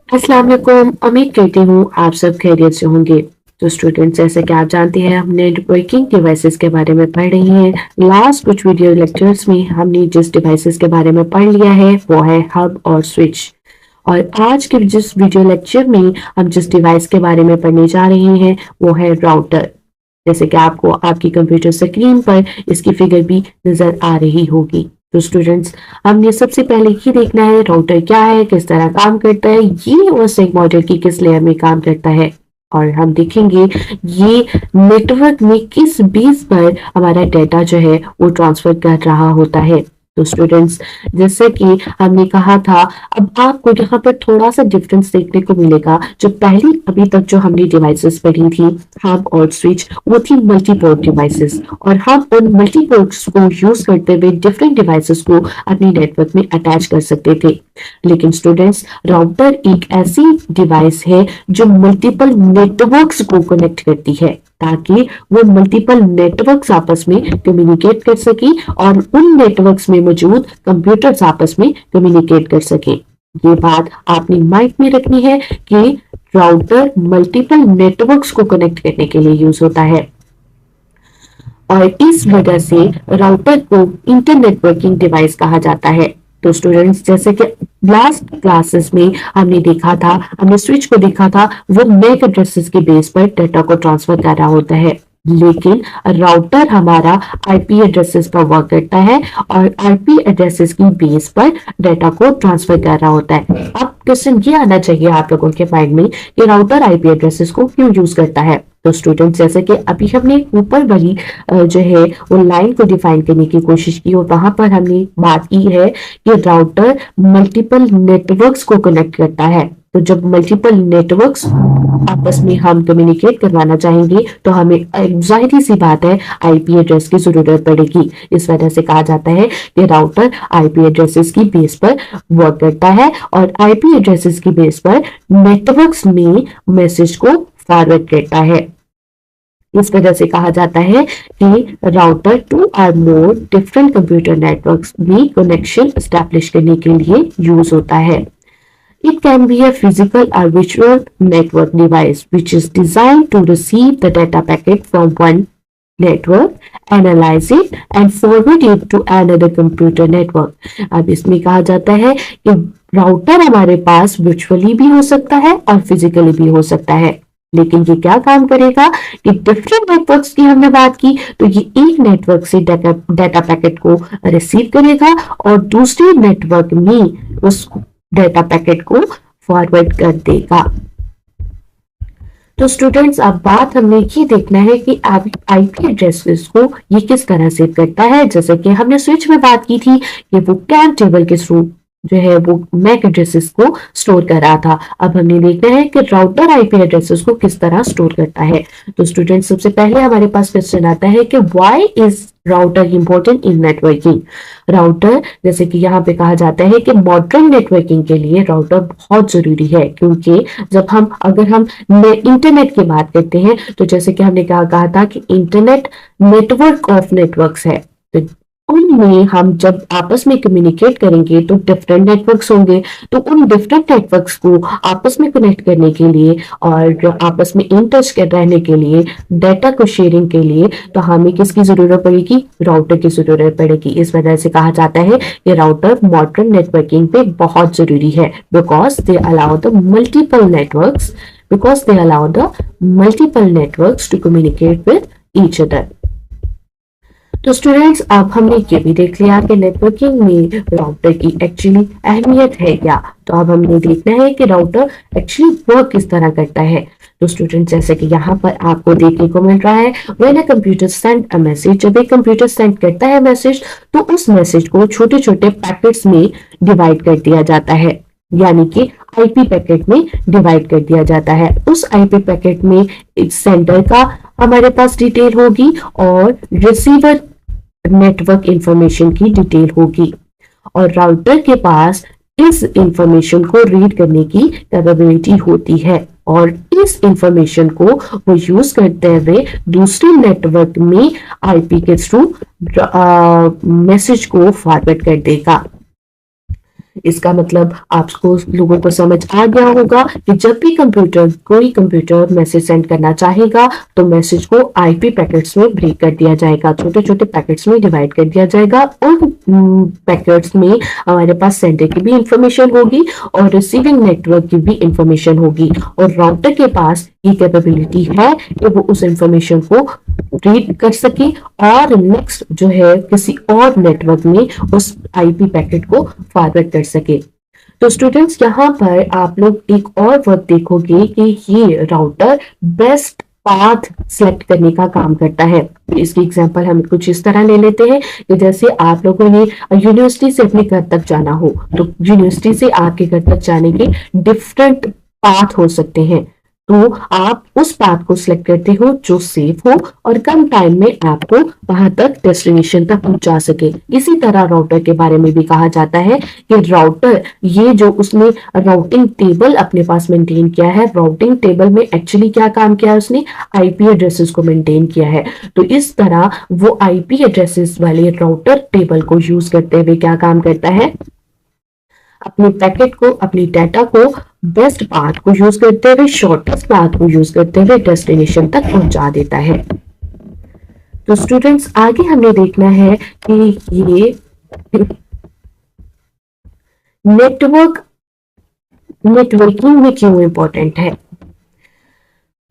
अस्सलाम वालेकुम। उम्मीद करती हूँ आप सब खैरियत से होंगे। तो स्टूडेंट्स, जैसे कि आप जानते हैं, हम नेटवर्किंग डिवाइसेस के बारे में पढ़ रही हैं। लास्ट कुछ वीडियो लेक्चर्स में हमने जिस डिवाइसेस के बारे में पढ़ लिया है वो है हब और स्विच। और आज के जिस वीडियो लेक्चर में हम जिस डिवाइस के बारे में पढ़ने जा रहे हैं वो है राउटर। जैसे कि आपको आपकी कंप्यूटर स्क्रीन पर इसकी फिगर भी नजर आ रही होगी। तो स्टूडेंट्स, हमने सबसे पहले ये देखना है राउटर क्या है, किस तरह काम करता है, ये उस एक मॉडल की किस लेयर में काम करता है। और हम देखेंगे ये नेटवर्क में किस बेस पर हमारा डेटा जो है वो ट्रांसफर कर रहा होता है। तो स्टूडेंट्स, जैसे कि हमने कहा था, अब आपको यहाँ पर थोड़ा सा डिफरेंस देखने को मिलेगा। जो पहली अभी तक जो हमने डिवाइसेस पढ़ी थी, हब और स्विच, वो थी मल्टीपोर्ट डिवाइसेस, और हम उन मल्टीपोर्ट्स को यूज करते हुए डिफरेंट डिवाइसेस को अपनी नेटवर्क में अटैच कर सकते थे। लेकिन स्टूडेंट्स, राउटर एक ऐसी डिवाइस है जो मल्टीपल नेटवर्क्स को कनेक्ट करती है, ताकि वो मल्टीपल नेटवर्क्स आपस में कम्युनिकेट कर सके और उन नेटवर्क्स में मौजूद कंप्यूटर्स आपस में कम्युनिकेट कर सके। ये बात आपने माइंड में रखनी है कि राउटर मल्टीपल नेटवर्क्स को कनेक्ट करने के लिए यूज होता है, और इस वजह से राउटर को इंटरनेटवर्किंग डिवाइस कहा जाता है। तो स्टूडेंट्स, जैसे कि लास्ट क्लासेस में हमने देखा था, हमने स्विच को देखा था, वो मैक एड्रेसेस के बेस पर डाटा को ट्रांसफर कर रहा होता है। लेकिन राउटर हमारा आईपी एड्रेसेस पर वर्क करता है और आईपी एड्रेसेस की बेस पर डाटा को ट्रांसफर कर रहा होता है। अब क्वेश्चन ये आना चाहिए आप लोगों के माइंड में कि राउटर आईपी एड्रेसेस को क्यों यूज करता है। तो स्टूडेंट्स, जैसे कि अभी हमने ऊपर वाली जो है वो लाइन को डिफाइन करने की कोशिश की, और वहां पर हमने बात की है कि राउटर मल्टीपल नेटवर्क्स को कनेक्ट करता है। तो जब मल्टीपल नेटवर्क्स आपस में हम कम्युनिकेट करवाना चाहेंगे तो हमें जाहिर सी बात है आईपी एड्रेस की जरूरत पड़ेगी। इस वजह से कहा जाता है कि राउटर आईपी एड्रेसेस की बेस पर वर्क करता है और आईपी एड्रेसेस की बेस पर नेटवर्क्स में मैसेज को फॉरवर्ड करता है। इस वजह से कहा जाता है कि राउटर टू और मोर डिफरेंट कंप्यूटर नेटवर्क्स में कनेक्शन एस्टैब्लिश करने के लिए यूज होता है। It can be a physical or virtual network device which is designed to receive the data packet from one network, analyze it and forward it to another computer network। अब इसमें कहा जाता है कि राउटर हमारे पास virtually भी हो सकता है और फिजिकली भी हो सकता है। लेकिन ये क्या काम करेगा कि डिफरेंट नेटवर्क्स की हमने बात की, तो ये एक नेटवर्क से डाटा पैकेट को रिसीव करेगा और दूसरे नेटवर्क में उस डाटा पैकेट को फॉरवर्ड कर देगा। तो स्टूडेंट्स, अब बात हमने ये देखना है कि आईपी एड्रेसेस को ये किस तरह सेव करता है। जैसे कि हमने स्विच में बात की थी कि वो कैम टेबल के थ्रू जो है वो मैक एड्रेसेस को स्टोर कर रहा था। अब हमने देखना है कि राउटर आईपी एड्रेसेस को किस तरह स्टोर करता है। तो स्टूडेंट्स, सबसे पहले हमारे पास क्वेश्चन आता है कि why is router important in networking. Router, जैसे कि यहाँ पे कहा जाता है कि मॉडर्न नेटवर्किंग के लिए राउटर बहुत जरूरी है, क्योंकि अगर हम इंटरनेट की बात करते हैं तो जैसे कि हमने कहा था कि इंटरनेट नेटवर्क ऑफ नेटवर्क्स है। तो उनमें हम जब आपस में कम्युनिकेट करेंगे तो डिफरेंट नेटवर्क्स होंगे। तो उन डिफरेंट नेटवर्क्स को आपस में कनेक्ट करने के लिए और आपस में इन टच रहने के लिए, डाटा को शेयरिंग के लिए, तो हमें किसकी जरूरत पड़ेगी? राउटर की जरूरत पड़ेगी। इस वजह से कहा जाता है कि राउटर मॉडर्न नेटवर्किंग पे बहुत जरूरी है, because they allow the multiple networks to communicate with each other. तो स्टूडेंट्स, अब हमने ये भी देख लिया कि नेटवर्किंग में राउटर की एक्चुअली अहमियत है क्या। तो अब हमने देखना है कि राउटर एक्चुअली वर्क किस तरह करता है। तो स्टूडेंट्स, जैसे कि यहाँ पर आपको देखने को मिल रहा है, when a computer send a message, जब एक कंप्यूटर सेंड करता है मैसेज तो उस मैसेज को छोटे छोटे पैकेट्स में डिवाइड कर दिया जाता है, यानी कि आईपी पैकेट में डिवाइड कर दिया जाता है। उस आईपी पैकेट में एक सेंडर का हमारे पास डिटेल होगी और रिसीवर नेटवर्क इंफॉर्मेशन की डिटेल होगी, और राउटर के पास इस इंफॉर्मेशन को रीड करने की कैपेबिलिटी होती है, और इस इंफॉर्मेशन को वो यूज करते हुए दूसरे नेटवर्क में आईपी के थ्रू मैसेज को फॉरवर्ड कर देगा। इसका मतलब आपको लोगों को समझ आ गया होगा कि जब भी कोई कंप्यूटर मैसेज सेंड करना चाहेगा तो मैसेज को आईपी पैकेट्स में ब्रेक कर दिया जाएगा, छोटे छोटे पैकेट्स में डिवाइड कर दिया जाएगा। उन पैकेट्स में हमारे पास सेंडर की भी इंफॉर्मेशन होगी और रिसीविंग नेटवर्क की भी इंफॉर्मेशन होगी, और राउटर के पास ये कैपेबिलिटी है कि वो उस इंफॉर्मेशन को रीड कर सके और नेक्स्ट जो है किसी और नेटवर्क में उस आईपी पैकेट को फॉरवर्ड कर सके। तो स्टूडेंट्स यहाँ पर आप लोग एक और वर्ड देखोगे कि ये राउटर बेस्ट पाथ सेलेक्ट करने का काम करता है। तो इसकी एग्जांपल हम कुछ इस तरह ले लेते हैं कि जैसे आप लोगों ने यूनिवर्सिटी से अपने घर तक जाना हो, तो यूनिवर्सिटी से आपके घर तक जाने के डिफरेंट पाथ हो सकते हैं, तो आप उस पाथ को सिलेक्ट करते हो जो सेफ हो और कम टाइम में आपको वहां तक डेस्टिनेशन तक पहुंचा सके। इसी तरह राउटर के बारे में भी कहा जाता है कि राउटर ये जो उसने राउटिंग टेबल अपने पास मेंटेन किया है, राउटिंग टेबल में एक्चुअली क्या काम किया है, उसने आईपी एड्रेसेस को मेंटेन किया है। तो इस तरह वो आईपी एड्रेसेस वाले राउटर टेबल को यूज करते हुए क्या काम करता है, अपने पैकेट को, अपनी डाटा को बेस्ट पाथ को यूज करते हुए, शॉर्टेस्ट पाथ को यूज करते हुए डेस्टिनेशन तक पहुंचा देता है। तो स्टूडेंट्स आगे हमने देखना है कि ये नेटवर्किंग में क्यों इंपॉर्टेंट है।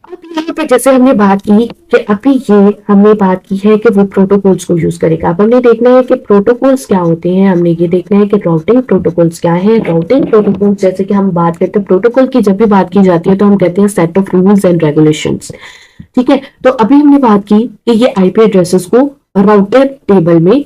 अब यहाँ पर जैसे हमने बात की कि अभी ये हमने बात की है कि वो प्रोटोकॉल्स को यूज करेगा। अब हमने देखना है कि प्रोटोकॉल्स क्या होते हैं, हमने ये देखना है कि राउटिंग प्रोटोकॉल्स क्या है। राउटिंग प्रोटोकॉल्स जैसे कि हम बात करते हैं प्रोटोकॉल की, जब भी बात की जाती है तो हम कहते हैं set of rules and regulations. ठीक है, तो अभी हमने बात की कि ये आईपी एड्रेसेस को राउटर टेबल में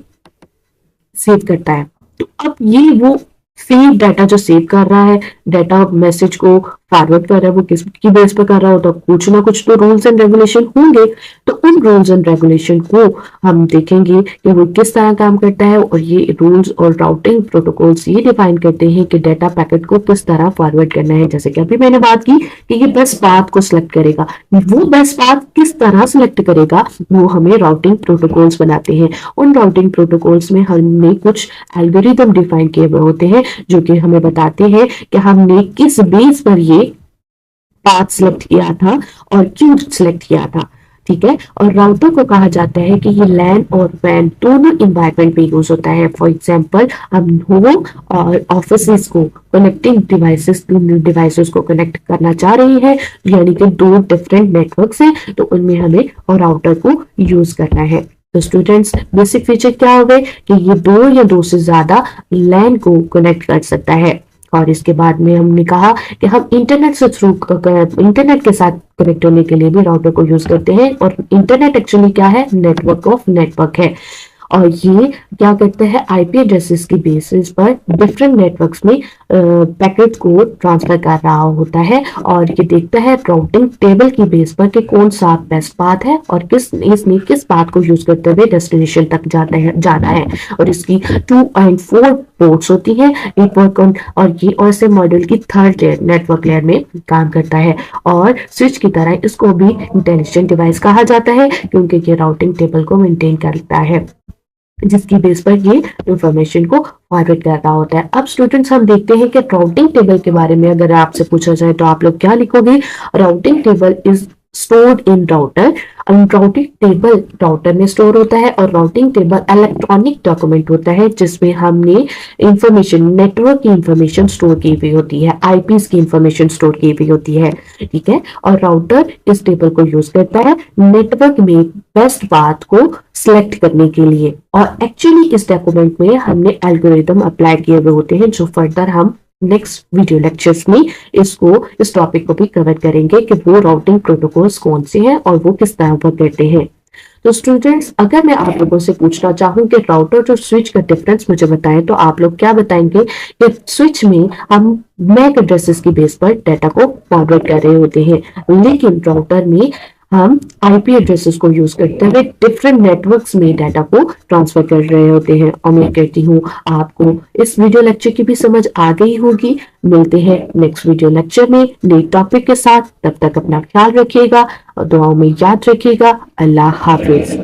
सेव करता है। तो अब ये वो सेव डाटा जो सेव कर रहा है, डाटा मैसेज को फॉरवर्ड कर रहा है, वो किसकी बेस पर कर रहा होता है, कुछ ना कुछ तो रूल्स एंड रेगुलेशन होंगे। तो उन रूल्स एंड रेगुलेशन को हम देखेंगे कि वो किस तरह काम करता है, और ये रूल्स और राउटिंग प्रोटोकॉल्स ये डिफाइन करते हैं कि डाटा पैकेट को किस तरह फॉरवर्ड करना है। जैसे कि अभी मैंने बात की कि ये बेस्ट पाथ को सिलेक्ट करेगा, वो बेस्ट पाथ किस तरह सिलेक्ट करेगा वो हमें राउटिंग प्रोटोकॉल्स बनाते हैं। उन राउटिंग प्रोटोकॉल्स में हमने कुछ एल्गोरिदम डिफाइन किए हुए होते हैं जो कि हमें बताते हैं कि हमने किस बेस पर ये पाथ सिलेक्ट किया था और क्यों सिलेक्ट किया था। ठीक है, और राउटर को कहा जाता है कि ये लैन और वैन दोनों इन्वायरमेंट में यूज होता है। फॉर एग्जांपल हम होम और ऑफिसेस को कनेक्टिंग डिवाइसेस को कनेक्ट करना चाह रही है, यानी कि दो डिफरेंट नेटवर्क्स हैं, तो उनमें हमें और राउटर को यूज करना है। तो स्टूडेंट्स बेसिक फीचर क्या हो गए कि ये दो या दो से ज्यादा लैन को कनेक्ट कर सकता है। और इसके बाद में हमने कहा कि हम इंटरनेट से थ्रू इंटरनेट के साथ कनेक्ट होने के लिए भी राउटर को यूज करते हैं, और इंटरनेट एक्चुअली क्या है, नेटवर्क ऑफ नेटवर्क है। और ये क्या करता है, आईपी एड्रेसेस की बेसिस पर डिफरेंट नेटवर्क्स में पैकेट को ट्रांसफर कर रहा होता है, और ये देखता है राउटिंग टेबल की बेस पर कि कौन सा बेस्ट पाथ है और इसने किस पाथ को यूज करते हुए डेस्टिनेशन तक जाना है। और इसकी 2 और 4 पोर्ट्स होती हैं, और ये OSM मॉड्यूल की थर्ड लेयर नेटवर्क लेयर में काम करता है। और स्विच की तरह इसको भी इंटेलिजेंट डिवाइस कहा जाता है क्योंकि ये राउटिंग टेबल को मेंटेन करता है, जिसकी बेस पर ये इंफॉर्मेशन को फॉरवर्ड कर रहा होता है। अब स्टूडेंट्स हम देखते हैं कि राउटिंग टेबल के बारे में अगर आपसे पूछा जाए तो आप लोग क्या लिखोगे। Routing table is stored in router. Routing table router में स्टोर होता है, और राउटिंग टेबल इलेक्ट्रॉनिक डॉक्यूमेंट होता है जिसमें हमने इंफॉर्मेशन, नेटवर्क की इंफॉर्मेशन स्टोर की हुई होती है, आईपीस की इंफॉर्मेशन स्टोर की हुई होती है। ठीक है, और राउटर इस टेबल को यूज करता है नेटवर्क में बेस्ट पाथ को सिलेक्ट करने के लिए। और एक्चुअली इस डॉक्यूमेंट में हमने एल्गोरिदम अप्लाई किए हुए होते हैं जो फर्दर हम नेक्स्ट वीडियो लेक्चर्स में इस टॉपिक को भी कवर करेंगे कि वो राउटिंग प्रोटोकॉल्स कौन से हैं और वो किस तरह वर्क करते हैं। तो स्टूडेंट्स अगर मैं आप लोगों से पूछना चाहूँ कि राउटर और स्विच का डिफरेंस मुझे बताएं तो आप लोग क्या बताएंगे कि स्विच में हम मैक एड्रेसेस की बेस पर डाटा को फॉरवर्ड कर रहे होते हैं, लेकिन राउटर में हम आईपी एड्रेसेस को यूज करते हुए डिफरेंट नेटवर्क्स में डाटा को ट्रांसफर कर रहे होते हैं। और मैं कहती हूँ आपको इस वीडियो लेक्चर की भी समझ आ गई होगी। मिलते हैं नेक्स्ट वीडियो लेक्चर में नए टॉपिक के साथ। तब तक अपना ख्याल रखिएगा और दुआओं में याद रखिएगा। अल्लाह हाफिज।